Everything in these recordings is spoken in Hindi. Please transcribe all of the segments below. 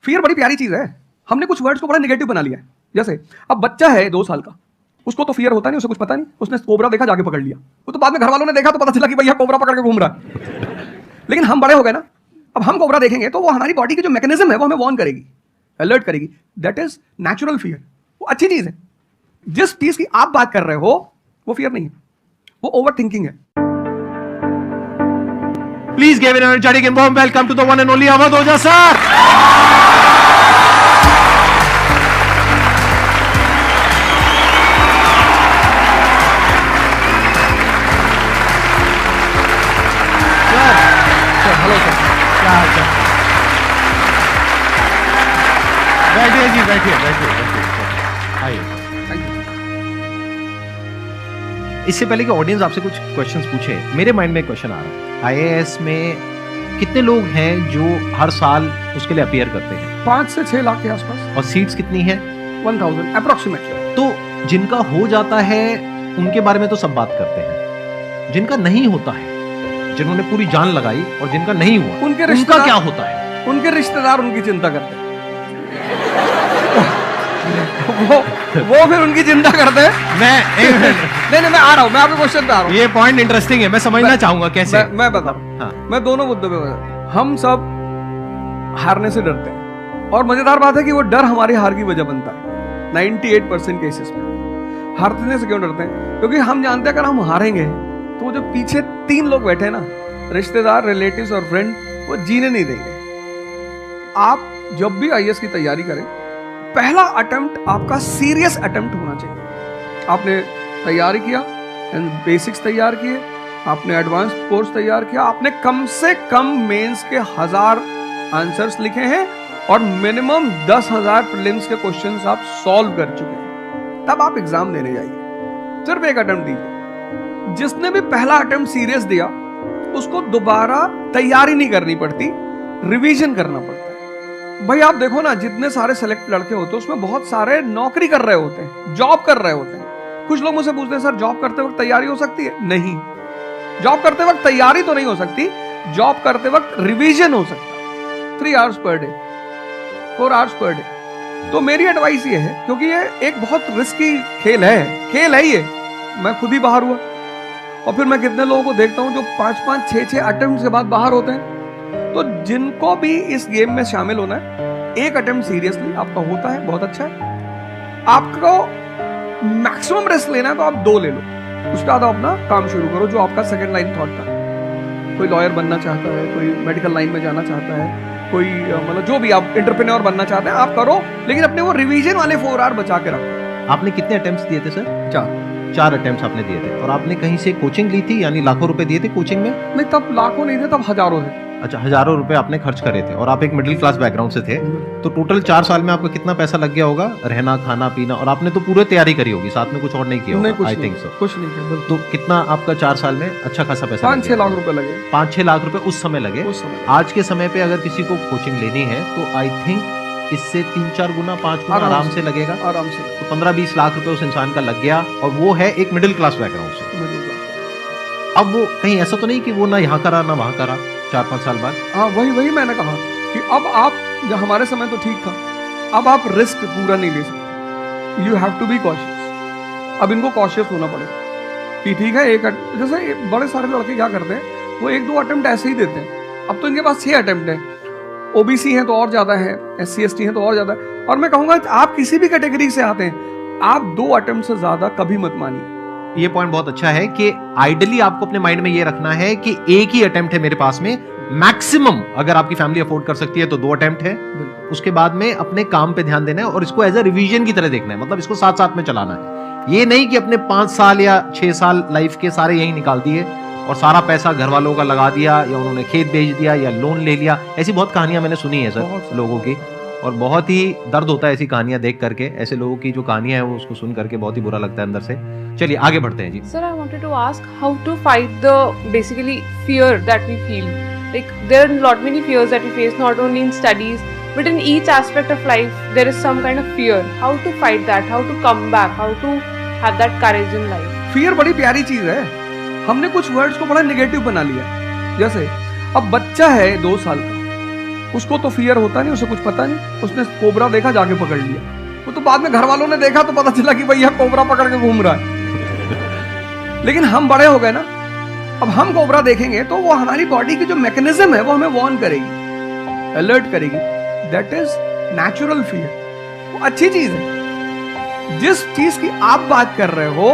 फियर बड़ी प्यारी चीज है। हमने कुछ वर्ड्स को बड़ा नेगेटिव बना लिया है। जैसे अब बच्चा है 2 साल का, उसको तो फियर होता नहीं, उसे कुछ पता नहीं, उसने कोबरा देखा जाके पकड़ लिया। वो तो बाद में घर वालों ने देखा तो पता चला कि भैया कोबरा पकड़ के घूम रहा है। लेकिन हम बड़े हो गए ना, अब हम कोबरा देखेंगे तो वो हमारी बॉडी की जो मैकेनिज्म है वो हमें वार्न करेगी, अलर्ट करेगी। That is natural fear. वो अच्छी चीज है। जिस चीज की आप बात कर रहे हो वो फियर नहीं है, वो ओवर थिंकिंग है। Please give an energetic and warm welcome to the one and only Awadh Oja sir. Hello sir, क्या हाल चाल? बैठिए जी, बैठिए। आइए। इससे पहले कि ऑडियंस आपसे कुछ क्वेश्चंस पूछे, मेरे माइंड में एक क्वेश्चन आ रहा है। आईएएस में कितने लोग हैं जो हर साल उसके लिए अपीयर करते हैं? 5 से 6 लाख के आसपास। और सीट्स कितनी है? 1000 अप्रोक्सीमेटली। तो जिनका हो जाता है उनके बारे में तो सब बात करते हैं, जिनका नहीं होता है, जिन्होंने पूरी जान लगाई और जिनका नहीं हुआ, उनका क्या होता है? उनके रिश्तेदार उनकी चिंता करते हैं। वो फिर उनकी चिंता करते हैं। नहीं, मैं आ रहा हूँ, मैं आपके क्वेश्चन पे आ रहा हूँ। ये पॉइंट इंटरेस्टिंग है, मैं समझना चाहूंगा कैसे। मैं बता रहा हूँ। हाँ। मैं दोनों मुद्दों पे बता। हम सब हारने से डरते हैं, और मजेदार बात है कि वो डर हमारी हार की वजह बनता है। 98% केसेस में हारने से क्यों डरते हैं? क्योंकि हम जानते हैं अगर हम हारेंगे तो वो जो पीछे 3 लोग बैठे हैं ना, रिश्तेदार, रिलेटिव्स और फ्रेंड, वो जीने नहीं देंगे। आप जब भी आईएएस की तैयारी करें, पहला अटेम्प्ट आपका सीरियस अटेम्प्ट होना चाहिए। आपने तैयारी किया, बेसिक्स तैयार किए, आपने एडवांस कोर्स तैयार किया, आपने कम से कम मेंस के 1000 आंसर्स लिखे हैं और मिनिमम 10,000 प्रीलिम्स के क्वेश्चंस आप सॉल्व कर चुके हैं। तब आप एग्जाम देने जाइए। सिर्फ एक अटेम्प्ट दीजिए। जिसने भी पहला अटेम्प्ट सीरियस दिया उसको दोबारा तैयारी नहीं करनी पड़ती, रिवीजन करना पड़ता है। भाई आप देखो ना, जितने सारे सेलेक्ट लड़के होते हैं उसमें बहुत सारे नौकरी कर रहे होते हैं, जॉब कर रहे होते हैं। कुछ लोग मुझसे पूछते हैं सर जॉब करते वक्त तैयारी हो सकती है? नहीं, जॉब करते वक्त तैयारी तो नहीं हो सकती, जॉब करते वक्त रिवीजन हो सकता है। 3 hours per day, 4 hours per day. तो मेरी एडवाइस ये है, क्योंकि ये एक बहुत रिस्की खेल है ये। मैं खुद ही बाहर हुआ और फिर मैं कितने लोगों को देखता हूं जो 5-5, 6-6 अटेम्प्ट के बाद बाहर होते हैं। तो जिनको भी इस गेम में शामिल होना है, एक अटेम्प्ट सीरियसली आपका होता है, बहुत अच्छा है। आपको मैक्सिमम रिस्क लेना है तो आप 2 ले लो, उसके बाद अपना काम शुरू करो जो आपका सेकंड लाइन थॉट था। कोई लॉयर बनना चाहता है, कोई मेडिकल लाइन में जाना चाहता है, कोई मतलब जो भी आप एंटरप्रेन्योर बनना चाहते हैं आप करो, लेकिन अपने वो रिवीजन वाले 4 hour बचा के रखो। आपने कितने अटेम्प्ट्स दिए थे सर? 4 अटेम्प्ट्स आपने दिए थे। और आपने कहीं से कोचिंग ली थी, यानी लाखों रुपए दिए थे कोचिंग में? नहीं, तब लाखों नहीं थे, तब हजारों थे। अच्छा, हजारों रुपए आपने खर्च करे थे और आप एक मिडिल क्लास बैकग्राउंड से थे। तो टोटल 4 साल में आपका कितना पैसा लग गया होगा? रहना, खाना, पीना, और आपने तो पूरी तैयारी करी होगी, साथ में कुछ और नहीं किया होगा? I think so. कुछ नहीं किया। तो कितना आपका 4 साल में अच्छा खासा पैसा? 5-6 लाख रुपए लगे। 5-6 लाख रुपए उस समय लगे। आज के समय पे अगर किसी को कोचिंग लेनी है तो आई थिंक इससे 3-4 गुना, 5 गुना आराम से लगेगा। आराम से तो 15-20 लाख रुपए उस इंसान का लग गया, और वो है एक मिडिल क्लास बैकग्राउंड से। अब वो कहीं ऐसा तो नहीं कि वो ना यहाँ करा ना वहाँ करा 4-5 साल बाद? हाँ, वही मैंने कहा कि अब आप, जब हमारे समय तो ठीक था, अब आप रिस्क पूरा नहीं ले सकते। You have to be cautious. अब इनको कॉशियस होना पड़ेगा कि ठीक है, जैसे बड़े सारे लड़के क्या करते हैं, वो 1-2 अटेम्प्ट ऐसे ही देते हैं। अब तो इनके पास 6 अटेम्प्ट है। ओबीसी हैं तो और ज्यादा है, SC ST हैं तो और ज्यादा है। और मैं कहूंगा आप किसी भी कैटेगरी से आते हैं, आप 2 अटेम्प्ट से ज्यादा कभी मत मानिए। ये पॉइंट बहुत अच्छा है कि आइडियली आपको अपने माइंड में ये रखना है कि एक ही अटेम्प्ट है मेरे पास में, मैक्सिमम अगर आपकी फैमिली अफोर्ड कर सकती है तो 2 अटेम्प्ट है। उसके बाद में अपने काम पे ध्यान देना है और इसको एज अ रिवीजन की तरह देखना है, मतलब इसको साथ साथ में चलाना है। ये नहीं कि अपने 5 साल या 6 साल लाइफ के सारे यही निकाल दिए और सारा पैसा घर वालों का लगा दिया, या उन्होंने खेत बेच दिया या लोन ले लिया। ऐसी बहुत कहानियां मैंने सुनी है सर लोगों की, और बहुत ही दर्द होता है ऐसी कहानियां देख करके। ऐसे लोगों की जो कहानियां हैं वो उसको सुन करके बहुत ही बुरा लगता है अंदर से। चलिए आगे बढ़ते हैं जी। Sir, I wanted to ask how to fight the basically fear that we feel. Like there are lot many fears that we face, not only in studies but in each aspect of life. There is some kind of fear. How to fight that? How to come back? How to have that courage in life? Fear बड़ी प्यारी चीज है। हमने कुछ वर्ड्स को बड़ा नेगेटिव बना लिया। जैसे अब बच्चा है 2 साल का, उसको तो फियर होता नहीं, उसे कुछ पता नहीं, उसने कोबरा देखा जाके पकड़ लिया। वो तो बाद में घर वालों ने देखा तो पता चला कि भैया कोबरा पकड़ के घूम रहा है। लेकिन हम बड़े हो गए ना, अब हम कोबरा देखेंगे तो वो हमारी बॉडी की जो मैकेनिज्म है वो हमें वार्न करेगी, अलर्ट करेगी। दैट इज नेचुरल फियर, वो अच्छी चीज है। जिस चीज की आप बात कर रहे हो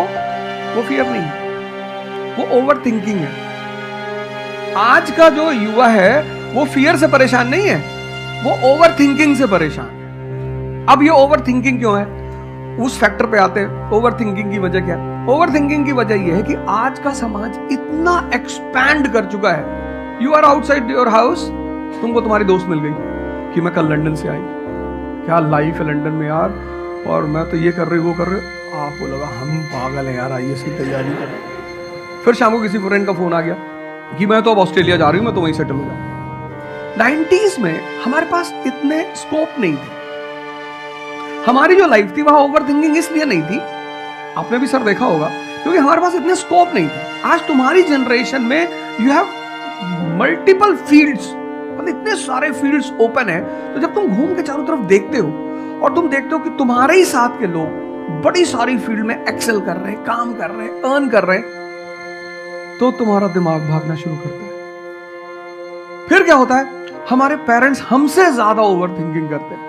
वो फियर नहीं है, वो ओवर थिंकिंग है। आज का जो युवा है वो फियर से परेशान नहीं है, वो ओवर थिंकिंग से परेशान है। अब ये ओवर थिंकिंग क्यों है, उस फैक्टर पे आते हैं। ओवर थिंकिंग की वजह क्या है? ओवर थिंकिंग की वजह यह है कि आज का समाज इतना एक्सपैंड कर चुका है। You are outside your house, तुमको तुम्हारी दोस्त मिल गई कि मैं कल लंदन से आई, क्या लाइफ है लंदन में यार, और मैं तो ये कर रही वो कर रही। आपको लगा हम पागल है यार, आईएएस की तैयारी कर रहे हैं। फिर शाम को किसी फ्रेंड का फोन आ गया कि मैं तो अब ऑस्ट्रेलिया जा रही हूं, मैं तो वहीं सेटल हो जाऊं। 90s में हमारे पास इतने स्कोप नहीं थे। हमारी जो लाइफ थी वहां ओवर थिंकिंग इसलिए नहीं थी, आपने भी सर देखा होगा, क्योंकि हमारे पास इतने स्कोप नहीं थे। आज तुम्हारी जनरेशन में यू हैव मल्टीपल फील्ड्स, मतलब इतने सारे फील्ड्स ओपन है। तो जब तुम घूम के चारों तरफ देखते हो और तुम देखते हो कि तुम्हारे ही साथ के लोग बड़ी सारी फील्ड में एक्सेल कर रहे हैं, काम कर रहे हैं, अर्न कर रहे हैं, तो तुम्हारा दिमाग भागना शुरू करता है। फिर क्या होता है, हमारे पेरेंट्स हमसे ज्यादा ओवर थिंकिंग करते हैं,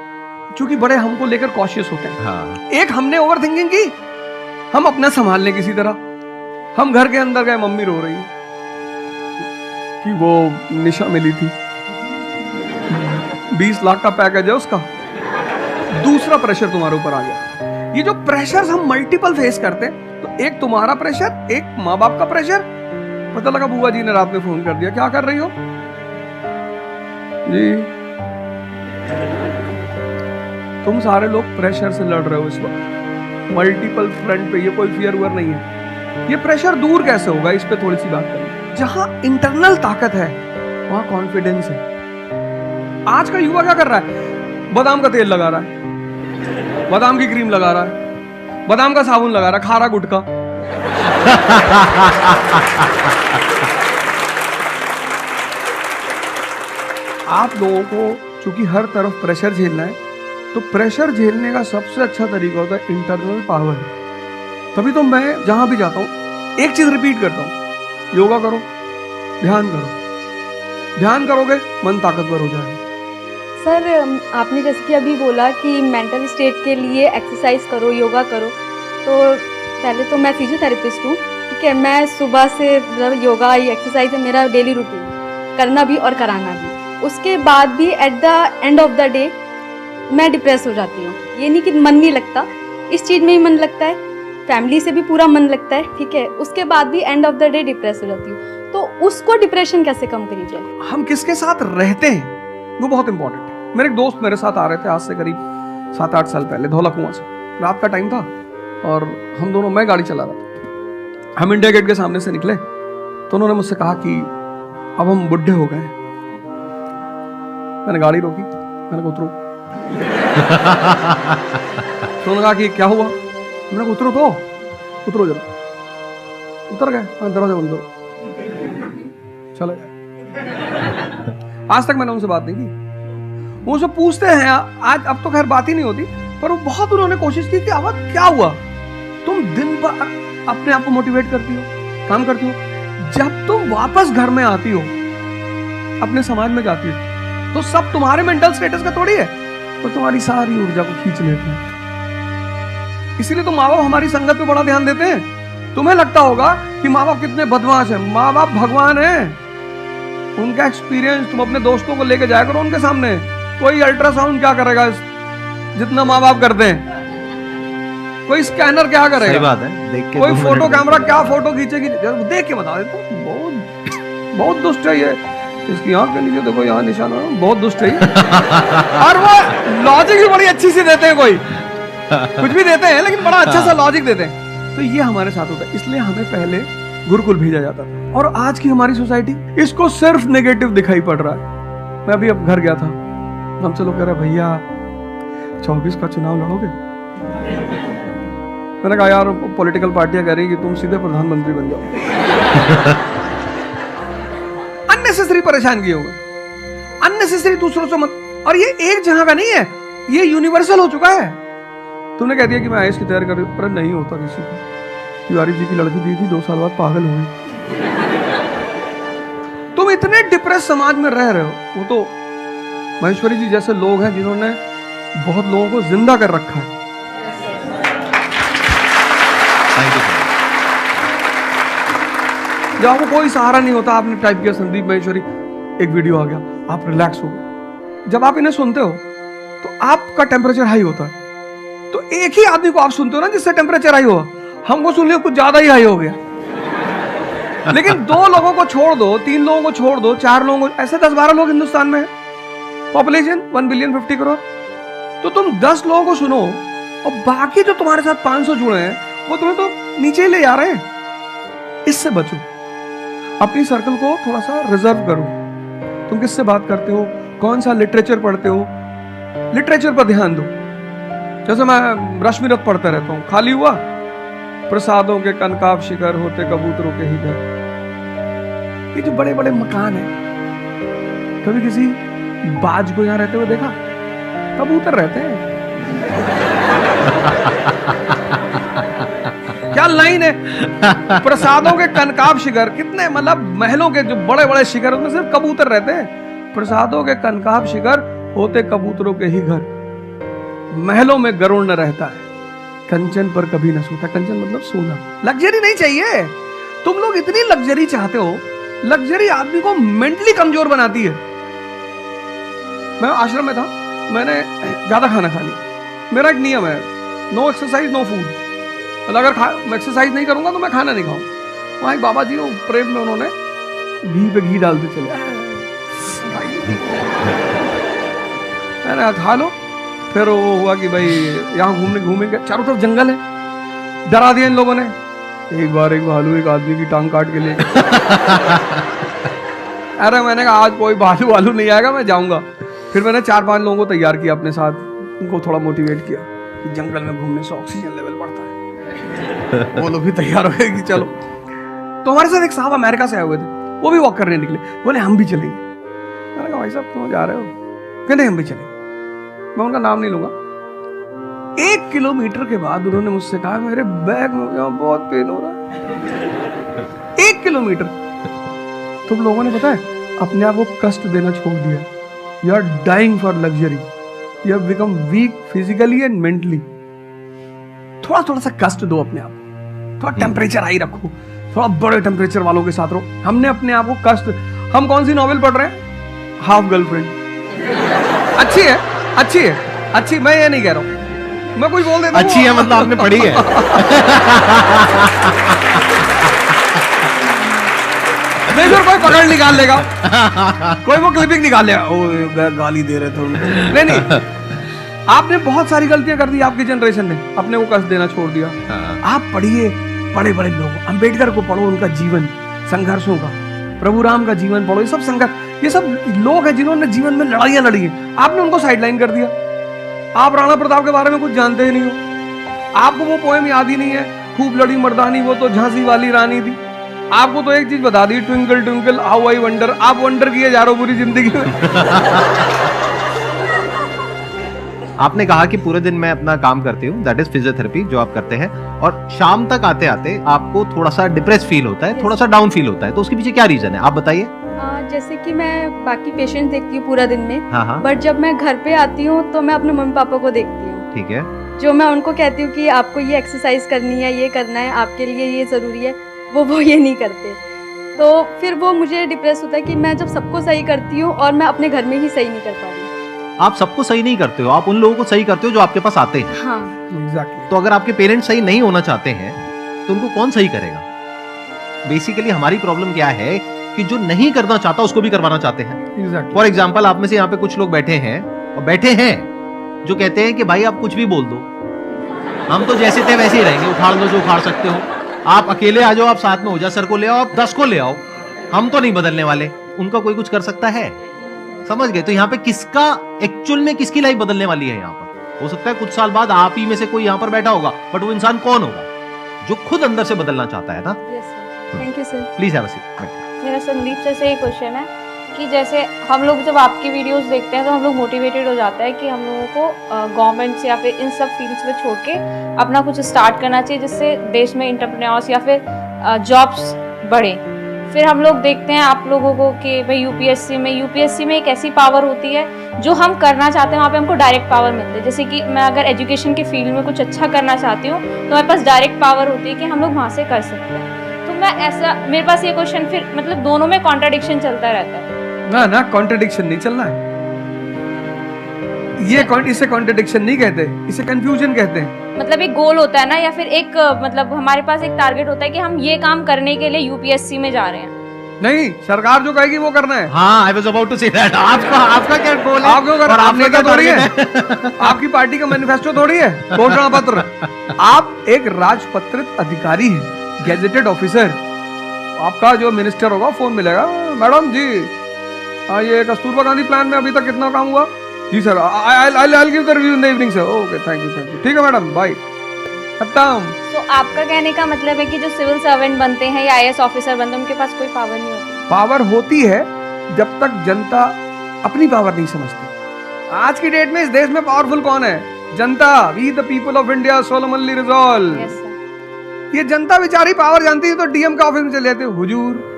क्योंकि बड़े हमको लेकर कॉशियस होते हैं। हाँ। एक हमने ओवर थिंकिंग की, हम अपना संभाल लें किसी तरह। हम घर के अंदर गए, मम्मी रो रही है कि वो निशा मिली थी, 20 लाख का पैकेज है उसका। दूसरा प्रेशर तुम्हारे ऊपर आ गया। ये जो प्रेशर हम मल्टीपल फेस करते हैं, तो एक तुम्हारा प्रेशर, एक माँ बाप का प्रेशर। पता लगा बुआ जी ने रात में फोन कर दिया, क्या कर रही हो जी? तुम सारे लोग प्रेशर से लड़ रहे हो इस वक्त, मल्टीपल फ्रंट पे। ये कोई फियर वियर नहीं है। ये प्रेशर दूर कैसे होगा, इस पे थोड़ी सी बात करें। जहां इंटरनल ताकत है वहां कॉन्फिडेंस है। आज का युवा क्या कर रहा है? बादाम का तेल लगा रहा है, बादाम की क्रीम लगा रहा है, बादाम का साबुन लगा रहा है, खा रहा गुटखा। आप लोगों को चूंकि हर तरफ प्रेशर झेलना है, तो प्रेशर झेलने का सबसे अच्छा तरीका होता है इंटरनल पावर। तभी तो मैं जहां भी जाता हूं एक चीज रिपीट करता हूं, योगा करो, ध्यान करो। ध्यान करोगे मन ताकतवर हो जाएगा। सर, आपने जैसे कि अभी बोला कि मेंटल स्टेट के लिए एक्सरसाइज करो, योगा करो। तो पहले तो मैं फिजियोथेरेपिस्ट हूँ, ठीक है। मैं सुबह से मतलब योगा एक्सरसाइज है मेरा डेली रूटीन, करना भी और कराना भी। उसके बाद भी at the end of the day मैं डिप्रेस हो जाती हूँ। ये नहीं कि मन नहीं लगता, इस चीज़ में ही मन लगता है, फैमिली से भी पूरा मन लगता है, ठीक है। उसके बाद भी end of the day depress हो जाती हूँ। तो उसको डिप्रेशन कैसे कम करी जाए? हम किसके साथ रहते हैं वो बहुत इंपॉर्टेंट है। मेरे एक दोस्त मेरे साथ आ रहे थे आज से करीब 7-8 साल पहले, धौला कुआं से। रात का टाइम था और हम दोनों, मैं गाड़ी चला रहा था, हम इंडिया गेट के सामने से निकले तो उन्होंने मुझसे कहा कि अब हम बुढ़े हो गए। मैंने गाड़ी रोकी, मैंने कहा उतरो। तो उन्होंने कहा कि क्या हुआ? मैंने कहा उतरो तो, उतरो जरा। उतर गए, दरवाजा बंद करो, चले गए। आज तक मैंने उनसे बात नहीं की। वो सब पूछते हैं आज, अब तो खैर बात ही नहीं होती, पर वो बहुत उन्होंने कोशिश की कि अब क्या हुआ? तुम दिन भर अपने आप को मोटिवेट करती हो, काम करती हो, जब तुम वापस घर में आती हो, अपने समाज में जाती हो, तो सब तुम्हारे मेंटल स्टेटस का थोड़ी है, और तुम्हारी सारी ऊर्जा को खींच लेते हैं। इसीलिए तो माँ बाप हमारी संगत पे बड़ा ध्यान देते हैं। तुम्हें लगता होगा कि माँ बाप कितने बदमाश हैं, माँ बाप भगवान हैं। उनका एक्सपीरियंस तुम अपने दोस्तों को लेके जाया करो उनके सामने। कोई अल्ट्रासाउंड क्या करेगा जितना माँ बाप करते हैं? कोई स्कैनर क्या करेगा? सही बात है, देख के कोई फोटो कैमरा क्या फोटो खींचेगी? देख के बता देते, बहुत दुष्ट है ये। इसकी आंख के नीचे देखो, यहाँ निशान है, बहुत दुष्ट है ये। और वो लॉजिक भी बड़ी अच्छी सी देते हैं, कोई कुछ भी देते हैं लेकिन बड़ा अच्छा सा लॉजिक देते हैं। तो ये हमारे साथ होता है, इसलिए हमें पहले गुरुकुल भेजा जाता था। और आज की हमारी सोसाइटी इसको सिर्फ नेगेटिव दिखाई पड़ रहा है। मैं अभी अब घर गया था, हमसे लोग कह रहे भैया 24 का चुनाव लड़ोगे? मैंने कहा यार पॉलिटिकल पार्टियां कह रही कि तुम सीधे प्रधानमंत्री बन जाओ। अननेसेसरी परेशान किए होगा, अननेसेसरी दूसरों से मत। और ये एक जगह का नहीं है, ये यूनिवर्सल हो चुका है। तुमने कह दिया कि मैं आईएएस की तैयारी कर रही हूं, पर नहीं होता किसी को। तिवारी जी की लड़की दी थी, 2 साल बाद पागल हो गई। तुम इतने डिप्रेस समाज में रह रहे हो। वो तो महेश्वरी जी जैसे लोग हैं जिन्होंने बहुत लोगों को जिंदा कर रखा है। Thank you. जब आपको कोई सहारा नहीं होता, आपने टाइप किया संदीप महेश्वरी, एक वीडियो आ गया, आप रिलैक्स हो गए। जब आप इन्हें सुनते हो तो आपका टेम्परेचर हाई होता है। तो एक ही आदमी को आप सुनते हो ना जिससे टेम्परेचर हाई हुआ, हमको सुन लिया कुछ ज्यादा ही हाई हो गया। लेकिन 2 लोगों को छोड़ दो, 3 लोगों को छोड़ दो, 4 लोगों को, ऐसे 10-12 लोग हिंदुस्तान में है, पॉपुलेशन 1 बिलियन 50 करोड़। तो तुम 10 लोगों को सुनो और बाकी जो तुम्हारे साथ 500 जुड़े हैं वो तुम्हें तो नीचे ले जा रहे हैं। इससे बचो, अपनी सर्कल को थोड़ा सा रिजर्व करो। तुम किससे बात करते हो, कौन सा लिटरेचर पढ़ते हो, लिटरेचर पर ध्यान दो। जैसे मैं रश्मिरथ पढ़ता रहता हूं, खाली हुआ, प्रसादों के कनकाब शिखर होते कबूतरों के ही घर। ये जो बड़े बड़े मकान है, कभी किसी बाज को यहां रहते हुए देखा? कबूतर रहते हैं। क्या लाइन है, प्रसादों के कनकाब शिखर, कितने मतलब महलों के जो बड़े बड़े शिखर, उसमें सिर्फ कबूतर रहते हैं। प्रसादों के कनकाब शिखर होते कबूतरों के ही घर, महलों में गरुड़ न रहता है, कंचन पर कभी न सोता। कंचन मतलब सोना। लग्जरी नहीं चाहिए। तुम लोग इतनी लग्जरी चाहते हो, लग्जरी आदमी को मेंटली कमजोर बनाती है। मैं आश्रम में था, मैंने ज्यादा खाना खा लिया। मेरा एक नियम है, नो एक्सरसाइज नो फूड। मतलब अगर मैं एक्सरसाइज नहीं करूंगा तो मैं खाना नहीं खाऊंगा। वहां एक बाबा जी हो, प्रेम में उन्होंने घी पे घी डालते चले, मैंने खा लो। फिर वो हुआ कि भाई यहाँ घूमेंगे, चारों तरफ जंगल है, डरा दिया इन लोगों ने। एक बार एक भालू एक आदमी की टांग काट के ले अरे मैंने कहा आज कोई भालू नहीं आएगा, मैं जाऊंगा। फिर मैंने 4-5 लोगों को तैयार किया अपने साथ, उनको थोड़ा मोटिवेट किया कि जंगल में घूमने से ऑक्सीजन लेवल बढ़ता है। वो लोग भी तैयार हो गए कि चलो। तो हमारे साथ एक साहब अमेरिका से आए हुए थे, वो भी वॉक करने निकले, बोले हम भी चलेंगे। मैंने कहा भाई साहब तुम जा रहे हो? कहते हम भी चलेंगे। मैं उनका नाम नहीं लूंगा। 1 किलोमीटर के बाद उन्होंने मुझसे कहा मेरे बैग में यहाँ बहुत पेन हो रहा है। 1 किलोमीटर। तुम लोगों ने पता है अपने आप को कष्ट देना छोड़ दिया। You are dying for luxury, you have become weak physically and mentally. थोड़ा थोड़ा सा कष्ट दो अपने आप, थोड़ा टेम्परेचर हाई रखो, थोड़ा बड़े टेम्परेचर वालों के साथ रहो। हमने अपने आप को कष्ट, हम कौन सी नॉवेल पढ़ रहे हैं? Half girlfriend. अच्छी है, अच्छी है, अच्छी, मैं ये नहीं कह रहा हूं, मैं कुछ बोल देता हूं। अच्छी है मतलब आपने पढ़ी है। नहीं फिर कोई पकड़ निकाल लेगा, कोई वो क्लिपिंग निकाल लेगा, ओ गाली दे रहे थे उनको। नहीं, आपने बहुत सारी गलतियां कर दी, आपकी जनरेशन ने अपने को कष्ट देना छोड़ दिया। आप पढ़िए बड़े बड़े लोग, अंबेडकर को पढ़ो, उनका जीवन संघर्षों का, प्रभु राम का जीवन पढ़ो, ये सब संघर्ष, ये सब लोग हैं जिन्होंने जीवन में लड़ाइयां लड़ी हैं। आपने उनको साइडलाइन कर दिया। आप राणा प्रताप के बारे में कुछ जानते ही नहीं हो, आपको वो पोएम याद ही नहीं है, खूब लड़ी मर्दानी वो तो झांसी वाली रानी थी। आपको तो एक चीज बता दी, twinkle twinkle how I wonder. आप वंडर किए जा रहे हो पूरी जिंदगी में। आपने कहा कि पूरे दिन मैं अपना काम करती हूँ, दैट इज फिजियोथेरेपी जो आप करते हैं, और शाम तक आते आते आपको थोड़ा सा डिप्रेस फील होता है, थोड़ा सा डाउन फील होता है, तो उसके पीछे क्या रीजन है आप बताइए। जैसे कि मैं बाकी पेशेंट देखती हूँ पूरा दिन में, हाँ। बट जब मैं घर पे आती हूँ तो मैं अपने मम्मी पापा को देखती हूँ। ठीक है। जो मैं उनको कहती हूँ कि आपको ये एक्सरसाइज करनी है, ये करना है, आपके लिए ये ज़रूरी है, वो ये नहीं करते। तो फिर वो मुझे डिप्रेस होता है कि मैं जब सबको सही करती हूँ और मैं अपने घर में ही सही नहीं कर पा रही। आप सबको सही नहीं करते हो, आप उन लोगों को सही करते हो जो आपके पास आते हैं। हाँ एग्जैक्टली। तो अगर आपके पेरेंट्स सही नहीं होना चाहते हैं तो उनको कौन सही करेगा? बेसिकली हमारी प्रॉब्लम क्या है कि जो नहीं करना चाहता उसको भी करवाना चाहते हैं। एग्जैक्टली। फॉर एग्जाम्पल आप में से यहाँ पे कुछ लोग बैठे हैं जो कहते हैं कि भाई आप कुछ भी बोल दो, हम तो जैसे थे वैसे ही रहेंगे, उखाड़ लो जो उखाड़ सकते हो, आप अकेले आ जाओ, आप साथ में हो जाओ, सर को ले आओ, आप 10 को ले आओ, हम तो नहीं बदलने वाले। उनका कोई कुछ कर सकता है? समझ गए? तो यहाँ पे किसका एक्चुअल में किसकी लाइफ बदलने वाली है? यहाँ पर हो सकता है कुछ साल बाद आप ही में से कोई यहाँ पर बैठा होगा, बट वो इंसान कौन होगा? जो खुद अंदर से बदलना चाहता है ना। Yes sir, thank you sir. Please have a seat. मेरा संदीप सर से ही क्वेश्चन है कि जैसे हम लोग जब आपकी वीडियोस देखते हैं तो हम लोग मोटिवेटेड हो जाता है कि हम लोगों को गवर्नमेंट से या फिर इन सब फील्ड्स में छोड़ के अपना कुछ स्टार्ट करना चाहिए जिससे देश में एंटरप्रेन्योर्स या फिर जॉब्स बढ़े। फिर हम लोग देखते हैं आप लोगों को कि भाई यूपीएससी में एक ऐसी पावर होती है जो हम करना चाहते हैं वहाँ पे हमको डायरेक्ट पावर मिलती है। जैसे कि मैं अगर एजुकेशन के फील्ड में कुछ अच्छा करना चाहती हूँ तो मेरे पास डायरेक्ट पावर होती है कि हम लोग वहाँ से कर सकते हैं। तो मैं ऐसा मेरे पास ये क्वेश्चन फिर मतलब दोनों में कॉन्ट्राडिक्शन चलता रहता है। ना कॉन्ट्रडिक्शन नहीं चलना है, इसे कॉन्ट्रडिक्शन नहीं कहते, इसे कंफ्यूजन कहते हैं। मतलब एक गोल होता है ना, या फिर एक मतलब हमारे पास एक टारगेट होता है कि हम ये काम करने के लिए यूपीएससी में जा रहे हैं। नहीं, सरकार जो कहेगी वो करना है। हाँ, I was about to say that. आपका क्या गोल है? आप क्यों कर, आपने क्या थोड़ी है आपकी पार्टी का मैनिफेस्टो थोड़ी है, घोषणा पत्र। आप एक राजपत्रित अधिकारी हैं, गैजेटेड ऑफिसर। आपका जो मिनिस्टर होगा फोन मिलेगा, मैडम जी ये कस्तूरबा गांधी प्लान में अभी तक कितना काम हुआ? जी sir, I give the review in the evening sir. Okay, thank you. ठीक है मैडम, बाय, खत्म। तो आपका कहने का मतलब है कि जो सिविल सर्वेंट बनते हैं या आईएएस ऑफिसर बनते हैं उनके पास कोई पावर नहीं होती? पावर होती है जब तक जनता अपनी पावर नहीं समझती। आज की डेट में इस देश में पावरफुल कौन है? जनता। We the people of India solemnly resolve. Yes sir. ये जनता बेचारी पावर जानती है तो डीएम का ऑफिस में चले जाते, हुजूर।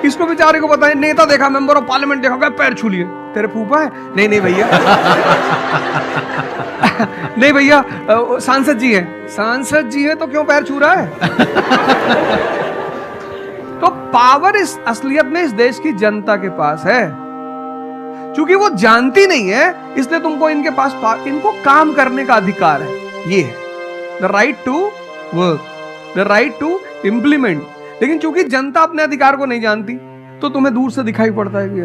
इसको बेचारे को पता है, नेता देखा, मेंबर ऑफ पार्लियामेंट देखा, गया पैर छू लिए, तेरे फूफा है? नहीं भैया नहीं भैया, सांसद जी हैं। सांसद जी है तो क्यों पैर छू रहा है? तो पावर इस असलियत में इस देश की जनता के पास है। क्योंकि वो जानती नहीं है, इसलिए तुमको इनके पास इनको काम करने का अधिकार है। ये है the right to work, the right to implement. लेकिन चूंकि जनता अपने अधिकार को नहीं जानती तो तुम्हें दूर से दिखाई पड़ता है कि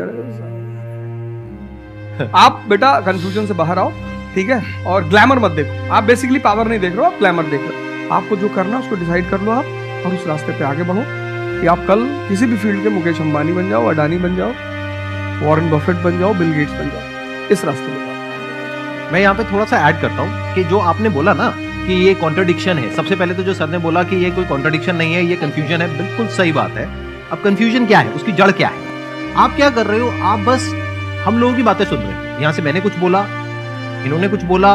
आप बेटा कंफ्यूजन से बाहर आओ, ठीक है? और ग्लैमर मत देखो। आप बेसिकली पावर नहीं देख रहे हो, आप ग्लैमर देख रहे हो। आपको जो करना है उसको डिसाइड कर लो आप, और उस रास्ते पे आगे बढ़ो कि आप कल किसी भी फील्ड के मुकेश अंबानी बन जाओ, अडानी बन जाओ, वॉरेन बफेट बन जाओ, बिल गेट्स बन जाओ। इस रास्ते पे मैं यहाँ पे थोड़ा सा ऐड करता हूँ कि जो आपने बोला ना कि ये कॉन्ट्रडिक्शन है। सबसे पहले तो जो सर ने बोला कि ये कोई कॉन्ट्रडिक्शन नहीं है, ये कंफ्यूजन है, बिल्कुल सही बात है। अब कंफ्यूजन क्या है, उसकी जड़ क्या है? आप क्या कर रहे हो? आप बस हम लोगों की बातें सुन रहे हो। यहाँ से मैंने कुछ बोला, इन्होंने कुछ बोला,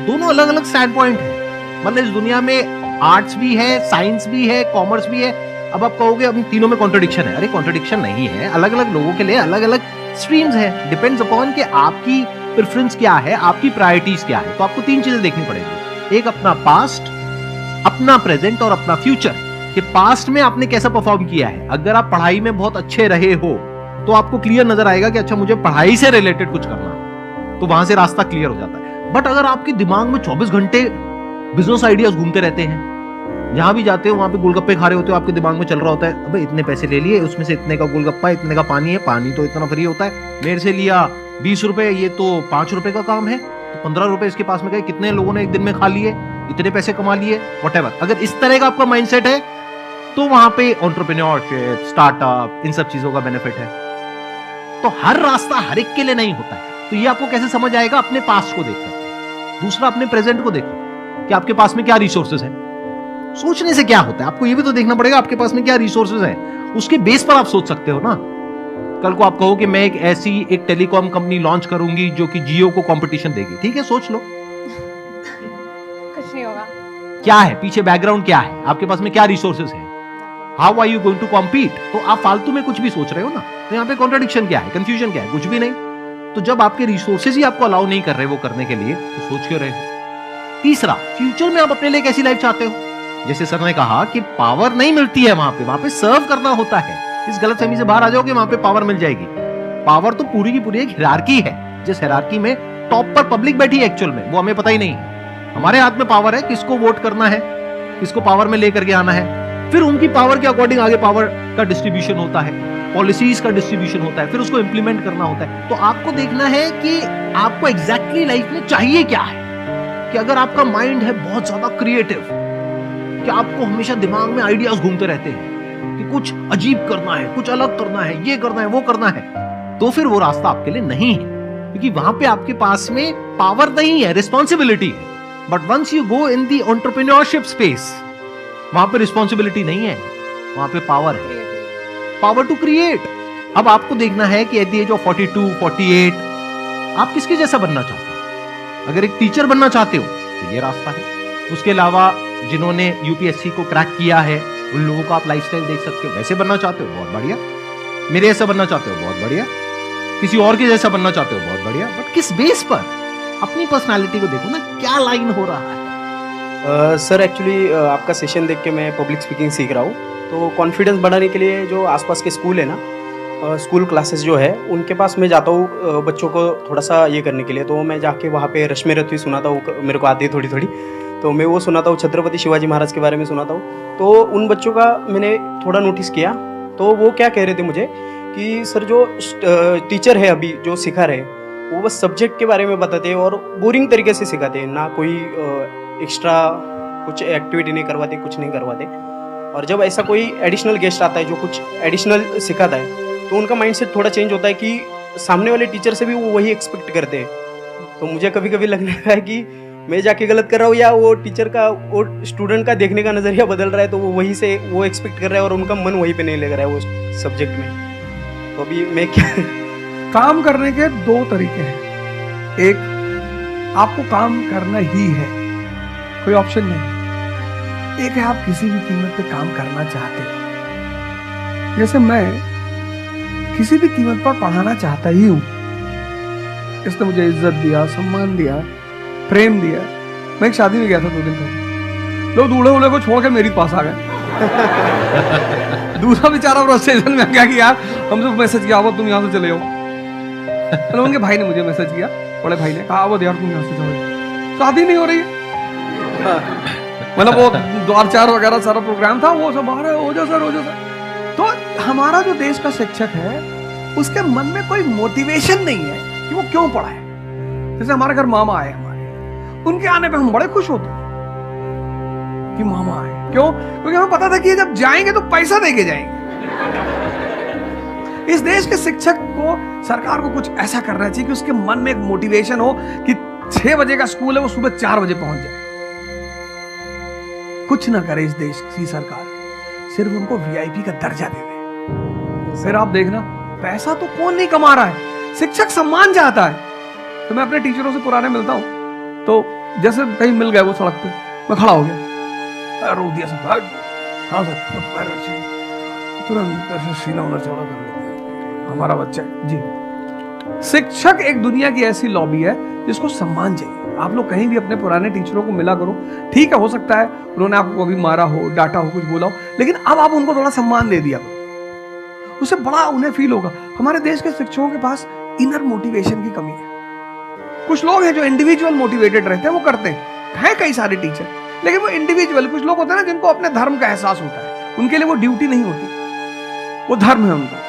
दोनों अलग अलग स्टैंड पॉइंट है। मतलब इस दुनिया में आर्ट्स भी है, साइंस भी है, कॉमर्स भी है। अब आप कहोगे अब तीनों में कॉन्ट्रडिक्शन है। अरे कॉन्ट्रडिक्शन नहीं है, अलग अलग लोगों के लिए अलग अलग स्ट्रीम्स है। डिपेंड्स अपॉन कि आपकी प्रेफरेंस क्या है, आपकी प्रायोरिटीज क्या है। तो आपको तीन चीजें देखनी पड़ेगी, एक अपना पास्ट, अपना प्रेजेंट और अपना फ्यूचर। कि पास्ट में आपने कैसा परफॉर्म किया है। अगर आप पढ़ाई में बहुत अच्छे रहे हो तो आपको क्लियर नजर आएगा कि अच्छा मुझे पढ़ाई से रिलेटेड कुछ करना है, तो वहां से रास्ता क्लियर हो जाता है। बट अगर आपके दिमाग में 24 घंटे बिजनेस आइडियाज घूमते रहते हैं, जहां भी जाते हो वहां पे गोलगप्पे खा रहे होते हो, आपके दिमाग में चल रहा होता है, अबे इतने पैसे ले लिए, उसमें से इतने का गोलगप्पा, इतने का पानी है, पानी तो इतना फ्री होता है, मेरे से लिया 20 रुपए, ये तो 5 रुपए का काम है, तो 15 रुपए इसके पास में गए, कितने लोगों ने एक दिन में खा लिए, इतने पैसे कमा लिए, व्हाटएवर। अगर इस तरह का आपका माइंडसेट है तो वहां पे एंटरप्रेन्योरशिप, स्टार्टअप, इन सब चीजों का बेनिफिट है। तो हर रास्ता हर एक के लिए नहीं होता है। तो ये आपको कैसे समझ आएगा? अपने पास्ट को देखकर। दूसरा, अपने प्रेजेंट को देखो कि आपके पास में क्या रिसोर्सेज हैं। सोचने से क्या होता है, आपको ये भी तो देखना पड़ेगा आपके पास में क्या रिसोर्सेज हैं। उसके बेस पर आप सोच सकते हो ना। कल को आप कहो कि मैं एक टेलीकॉम कंपनी लॉन्च करूंगी जो कि जियो को कंपटीशन देगी, ठीक है, सोच लो। कुछ नहीं होगा। क्या है पीछे, बैकग्राउंड क्या है, आपके पास में क्या रिसोर्सेज है, how are you going to compete. तो आप फालतू में कुछ भी सोच रहे हो ना। तो यहाँ पे कॉन्ट्रडिक्शन क्या है, कंफ्यूजन क्या है? कुछ भी नहीं। तो जब आपके रिसोर्सेज ही आपको अलाउ नहीं कर रहे वो करने के लिए, तो सोच क्यों रहे हो? तीसरा, फ्यूचर में आप अपने लिए कैसी लाइफ चाहते हो? जैसे सर ने कहा कि पावर नहीं मिलती है वहां पे सर्व करना होता है। इस गलतफहमी से बाहर आ जाओगे, वहां पे पावर मिल जाएगी। पावर तो पूरी की पूरी एक हिरार्की है, जिस हिरार्की में टॉप पर पब्लिक बैठी है एक्चुअल में, वो हमें पता ही नहीं है। हमारे हाथ में पावर है, किसको वोट करना है, किसको पावर में लेकर के आना है। फिर उनकी पावर के अकॉर्डिंग आगे पावर का डिस्ट्रीब्यूशन होता है, पॉलिसीज का डिस्ट्रीब्यूशन होता है, फिर उसको इंप्लीमेंट करना होता है। तो आपको देखना है कि आपको एग्जैक्टली लाइफ में चाहिए क्या है। कि अगर आपका माइंड है बहुत ज्यादा क्रिएटिव, कि आपको हमेशा दिमाग में आइडियाज घूमते रहते हैं कि कुछ अजीब करना है, कुछ अलग करना है, ये करना है, वो करना है, तो फिर वो रास्ता आपके लिए नहीं है। क्योंकि वहां पे आपके पास में पावर नहीं है, रिस्पॉन्सिबिलिटी है। But once you go in the entrepreneurship space, वहां पे रिस्पॉन्सिबिलिटी नहीं है, वहां पे पावर है, पावर टू क्रिएट। अब आपको देखना है कि एट द एज ऑफ 42, 48 आप किसके जैसा बनना चाहते हो। अगर एक टीचर बनना चाहते हो तो ये रास्ता है। उसके अलावा जिन्होंने यूपीएससी को क्रैक किया है उन लोगों का आप लाइफस्टाइल देख सकते हो। वैसे बनना चाहते हो, बहुत बढ़िया। मेरे जैसा बनना चाहते हो, बहुत बढ़िया। किसी और के जैसा बनना चाहते हो, बहुत बढ़िया। बट किस बेस पर? अपनी पर्सनालिटी को देखो ना, क्या लाइन हो रहा है। सर एक्चुअली आपका सेशन देख के मैं पब्लिक स्पीकिंग सीख रहा हूँ, तो कॉन्फिडेंस बढ़ाने के लिए जो आसपास के स्कूल है ना, स्कूल क्लासेस जो है उनके पास मैं जाता हूँ बच्चों को थोड़ा सा ये करने के लिए। तो मैं जाके वहाँ पे रश्मि रथवी सुनाता हूँ, मेरे को आती है थोड़ी थोड़ी, तो मैं वो सुनाता हूँ। छत्रपति शिवाजी महाराज के बारे में सुनाता हूँ। तो उन बच्चों का मैंने थोड़ा नोटिस किया, तो वो क्या कह रहे थे मुझे कि सर जो टीचर है अभी जो सिखा रहे वो बस सब्जेक्ट के बारे में बताते हैं और बोरिंग तरीके से सिखाते हैं, ना कोई एक्स्ट्रा कुछ एक्टिविटी नहीं करवाते, कुछ नहीं करवाते। और जब ऐसा कोई एडिशनल गेस्ट आता है जो कुछ एडिशनल सिखाता है तो उनका माइंडसेट थोड़ा चेंज होता है कि सामने वाले टीचर से भी वो वही एक्सपेक्ट करते हैं। तो मुझे कभी कभी लगने लगा है कि मैं जाके गलत कर रहा हूँ या वो टीचर का, वो स्टूडेंट का देखने का नज़रिया बदल रहा है, तो वो वही से वो एक्सपेक्ट कर रहा है और उनका मन वहीं पे नहीं लग रहा है वो सब्जेक्ट में। तो अभी मैं क्या काम करने के दो तरीके हैं। एक, आपको काम करना ही है, कोई ऑप्शन नहीं। एक है आप किसी भी कीमत पे काम करना चाहते हो। जैसे मैं किसी भी कीमत पर पढ़ाना चाहता ही हूं। इसने मुझे इज्जत दिया, सम्मान दिया, प्रेम दिया। मैं एक शादी में गया था 2 दिन पहले, लोग दूल्हे उल्हे को छोड़ के मेरे पास आ गए। दूसरा बेचारा फ्रस्ट्रेशन में क्या किया, हमसे मैसेज किया, अब तुम यहाँ से चले जाओ। मतलब उनके भाई ने मुझे मैसेज किया, बड़े भाई ने कहा, अब यार तुम यहाँ से चले, शादी नहीं हो रही है। मतलब वो द्वार चार वगैरह सारा प्रोग्राम था, वो सब बाहर हो जाओ सर, हो जाओ सर। तो हमारा जो देश का शिक्षक है उसके मन में कोई मोटिवेशन नहीं है कि वो क्यों पढ़ाए। जैसे हमारे घर मामा आए, हमारे उनके आने पे हम बड़े खुश होते हैं कि मामा आए। क्यों? क्योंकि हमें पता था कि जब जाएंगे तो पैसा देके जाएंगे। इस देश के शिक्षक को, सरकार को कुछ ऐसा करना चाहिए कि उसके मन में एक मोटिवेशन हो कि 6 बजे का स्कूल है, वो सुबह 4 बजे पहुंच जाए। कुछ ना करे इस देश की सरकार, सिर्फ उनको वीआईपी का दर्जा दे दे। फिर आप देखना, पैसा तो कौन नहीं कमा रहा है, शिक्षक सम्मान चाहता है। तो मैं अपने टीचरों से पुराने मिलता हूँ, तो जैसे कहीं मिल गए वो सड़क पे, मैं खड़ा हो गया, रो दिया सर, हाँ सर, तुरंत सीना उधर चौड़ा कर लेते हैं, हमारा बच्चा जी। शिक्षक एक दुनिया की ऐसी लॉबी है जिसको सम्मान चाहिए। आप लोग कहीं भी अपने पुराने टीचरों को मिला करो, ठीक है, हो सकता है उन्होंने आपको कभी मारा हो, डांटा हो, कुछ बोला हो, लेकिन अब आप उनको थोड़ा सम्मान दे दिया करो, उससे बड़ा उन्हें फील होगा। हमारे देश के शिक्षकों के पास इनर मोटिवेशन की कमी है। कुछ लोग हैं जो इंडिविजुअल मोटिवेटेड रहते हैं, वो करते हैं कई सारे टीचर, लेकिन वो इंडिविजुअल, कुछ लोग होते हैं ना जिनको अपने धर्म का एहसास होता है, उनके लिए वो ड्यूटी नहीं होती, वो धर्म है उनका।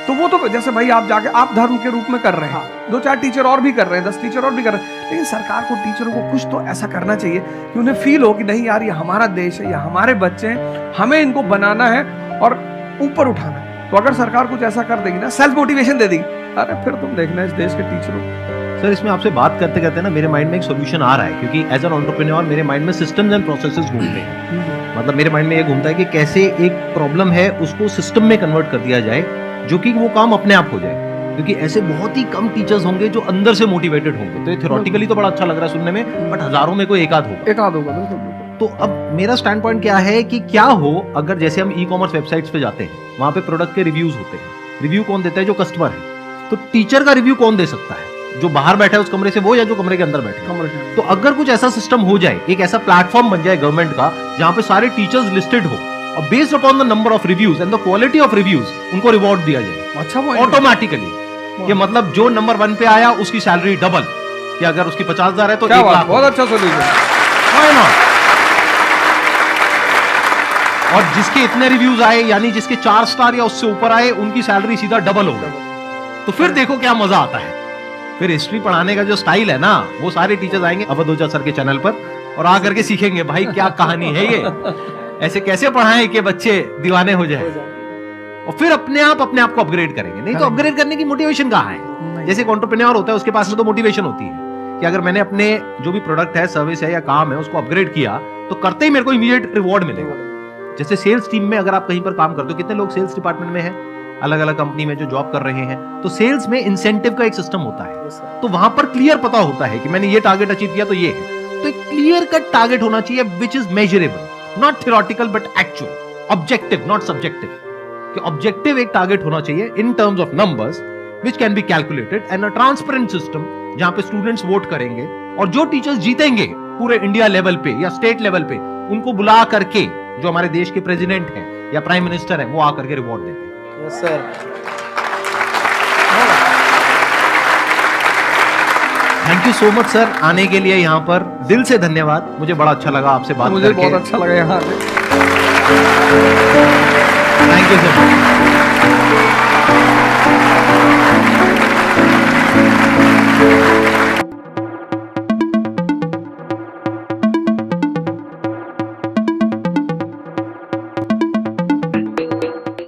तो वो तो जैसे भाई आप जाके आप धर्म के रूप में कर रहे हैं, 2-4 टीचर और भी कर रहे हैं, 10 टीचर और भी कर रहे हैं, लेकिन सरकार को, टीचरों को कुछ तो ऐसा करना चाहिए कि उन्हें फील हो कि नहीं यार, ये हमारा देश है, ये हमारे बच्चे हैं, हमें इनको बनाना है और ऊपर उठाना है। तो अगर सरकार कुछ ऐसा कर देगी ना, सेल्फ मोटिवेशन दे देगी, अरे फिर तुम देखना इस देश के टीचरों। सर, इसमें आपसे बात करते करते ना मेरे माइंड में एक सोल्यूशन आ रहा है, क्योंकि एज एन एंटरप्रेन्योर मेरे माइंड में सिस्टम्स एंड प्रोसेसेस घूमते हैं। मतलब मेरे माइंड में ये घूमता है कि कैसे एक प्रॉब्लम है उसको सिस्टम में कन्वर्ट कर दिया जाए, जो कि वो काम अपने आप हो जाए। क्योंकि ऐसे बहुत ही कम टीचर्स होंगे जो अंदर से मोटिवेटेड होंगे। तो ये थ्योरेटिकली तो बड़ा अच्छा लग रहा है सुनने में, बट हजारों में कोई एक आध होगा। बिल्कुल। तो अब मेरा स्टैंड पॉइंट क्या है कि क्या हो अगर जैसे हम ई-कॉमर्स वेबसाइट्स पे जाते हैं, वहां पे प्रोडक्ट के रिव्यूज होते हैं। रिव्यू कौन देता है? जो कस्टमर है। तो टीचर का रिव्यू कौन दे सकता है? जो बाहर बैठा है उस कमरे से, वो, या जो कमरे के अंदर बैठे हैं। तो अगर कुछ ऐसा सिस्टम हो जाए, एक ऐसा प्लेटफॉर्म बन जाए गवर्नमेंट का जहां पे सारे टीचर्स लिस्टेड हो और based upon the number of reviews and the quality of reviews उनको रिवॉर्ड दिया जाए। अच्छा, ऑटोमेटिकली। ये मतलब जो नंबर 1 पे आया उसकी सैलरी डबल, कि अगर उसकी 50,000 है तो 1 लाख। बहुत अच्छा सोल्यूशन। Why not? और जिसके इतने रिव्यूज आए, यानी जिसके 4 स्टार या उससे ऊपर आए, उनकी सैलरी सीधा डबल हो गई। तो फिर देखो क्या मजा आता है। फिर हिस्ट्री पढ़ाने का जो स्टाइल है ना, वो सारे टीचर्स आएंगे अवधूजा सर के चैनल पर और आकर के सीखेंगे भाई क्या कहानी है ये, ऐसे कैसे पढ़ाएं कि बच्चे दीवाने हो जाए, और फिर अपने आप को अपग्रेड करेंगे। नहीं तो अपग्रेड करने की मोटिवेशन कहाँ है? जैसे एक एंटरप्रेन्योर होता है, उसके पास में तो मोटिवेशन होती है कि अगर मैंने अपने जो भी प्रोडक्ट है, सर्विस है या काम है, उसको अपग्रेड किया तो करते ही मेरे को इमीडिएट रिवॉर्ड मिलेगा। जैसे सेल्स टीम में अगर आप कहीं पर काम करते हो, कितने लोग सेल्स डिपार्टमेंट में हैं? अलग अलग कंपनी में जो जॉब कर रहे हैं, तो सेल्स में इंसेंटिव का एक सिस्टम होता है, Yes, sir. तो वहां पर क्लियर पता होता है कि मैंने ये टारगेट अचीव किया तो ये है। तो एक क्लियर कट टारगेट होना चाहिए which is measurable, not theoretical but actual, objective not subjective. कि ऑब्जेक्टिव एक टारगेट होना चाहिए in terms of numbers which can be calculated, and a transparent system जहां पे स्टूडेंट्स वोट करेंगे और जो टीचर्स जीतेंगे पूरे इंडिया लेवल पे या स्टेट लेवल पे उनको बुला करके, जो हमारे देश के प्रेसिडेंट हैं या प्राइम मिनिस्टर हैं, वो आकर के रिवॉर्ड देंगे। Yes, sir. Thank you so much sir आने के लिए यहाँ पर, दिल से धन्यवाद। मुझे बड़ा अच्छा लगा आपसे बात मुझे करके। बहुत अच्छा लगा यहाँ पे। Thank you so much.